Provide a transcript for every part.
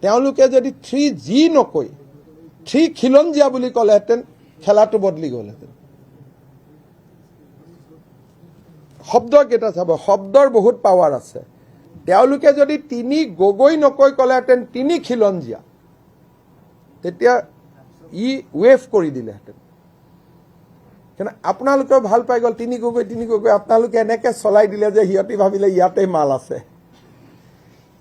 তেওঁলোকে যদি 3G নকৈ 3 খিলঞ্জীয়া বুলি ক'লেহেঁতেন খেলাটো বদলি গ'লহেঁতেন। শব্দৰ কেইটা চাব, শব্দৰ বহুত পাৱাৰ আছে। তেওঁলোকে যদি 3 গগৈ নকৈ ক'লেহেঁতেন 3 খিলঞ্জীয়া, তেতিয়া ই ৱেভ কৰি দিলেহেঁতেন। কিন্তু আপোনালোকেও ভাল পাই গ'ল 3 গগৈ 3 গগৈ, আপোনালোকে এনেকৈ চলাই দিলে যে সিহঁতি ভাবিলে ইয়াতেই মাল আছে।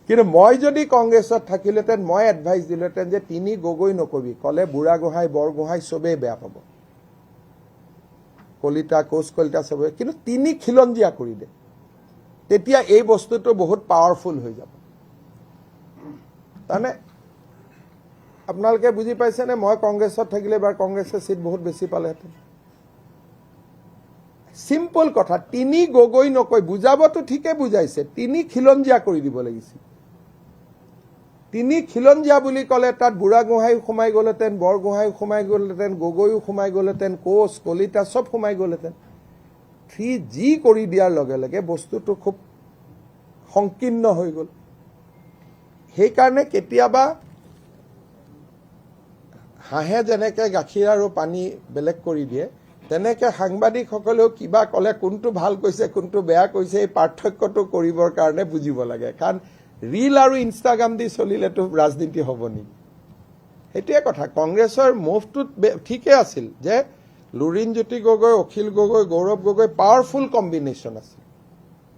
কিন্তু মই যদি কংগ্ৰেছত থাকিলেহেঁতেন মই এডভাইচ দিলোহেঁতেন যে 3 গগৈ নকবি, ক'লে বুঢ়াগোহাঁই বৰগোহাঁই চবেই বেয়া পাব, কলিতা কোচ কলিতা চবেই, কিন্তু 3 খিলঞ্জীয়া কৰি দে, তেতিয়া এই বস্তুটো বহুত পাৱাৰফুল হৈ যাব। তাৰমানে আপোনালোকে বুজি পাইছেনে? মই কংগ্ৰেছত থাকিলে এবাৰ কংগ্ৰেছে চিট বহুত বেছি পালেহেঁতেন। চিম্পল কথা, 3 গগৈ নকৈ, বুজাবতো ঠিকে বুজাইছে, 3 খিলঞ্জীয়া কৰি দিব লাগিছিল। 3 খিলঞ্জীয়া বুলি ক'লে তাত বুঢ়াগোহাঁই সোমাই গ'লহেঁতেন, বৰগোহাঁই সোমাই গ'লহেঁতেন, গগৈও সোমাই গ'লহেঁতেন, কোচ কলিতা চব সোমাই গ'লহেঁতেন। 3G কৰি দিয়াৰ লগে লগে বস্তুটো খুব সংকীৰ্ণ হৈ গ'ল। সেইকাৰণে কেতিয়াবা হাঁহে যেনেকৈ গাখীৰ আৰু পানী বেলেগ কৰি দিয়ে, তেনেকৈ সাংবাদিকসকলেও কিবা ক'লে কোনটো ভাল কৈছে কোনটো বেয়া কৈছে এই পাৰ্থক্যটো কৰিবৰ কাৰণে বুজিব লাগে। কাৰণ ৰীল আৰু ইনষ্টাগ্ৰাম দি চলিলেতো ৰাজনীতি হ'ব নেকি? সেইটোৱে কথা। কংগ্ৰেছৰ মুভটো ঠিকে আছিল যে লুৰিণজ্যোতি গগৈ, অখিল গগৈ, গৌৰৱ গগৈ পাৱাৰফুল কম্বিনেশ্যন আছিল,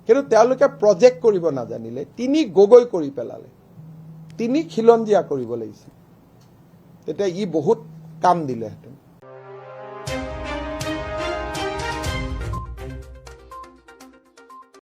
কিন্তু তেওঁলোকে প্ৰজেক্ট কৰিব নাজানিলে, 3 গগৈ কৰি পেলালে, 3 খিলঞ্জীয়া কৰিব লাগিছিল, তেতিয়া ই বহুত কাম দিলেহেঁতেন।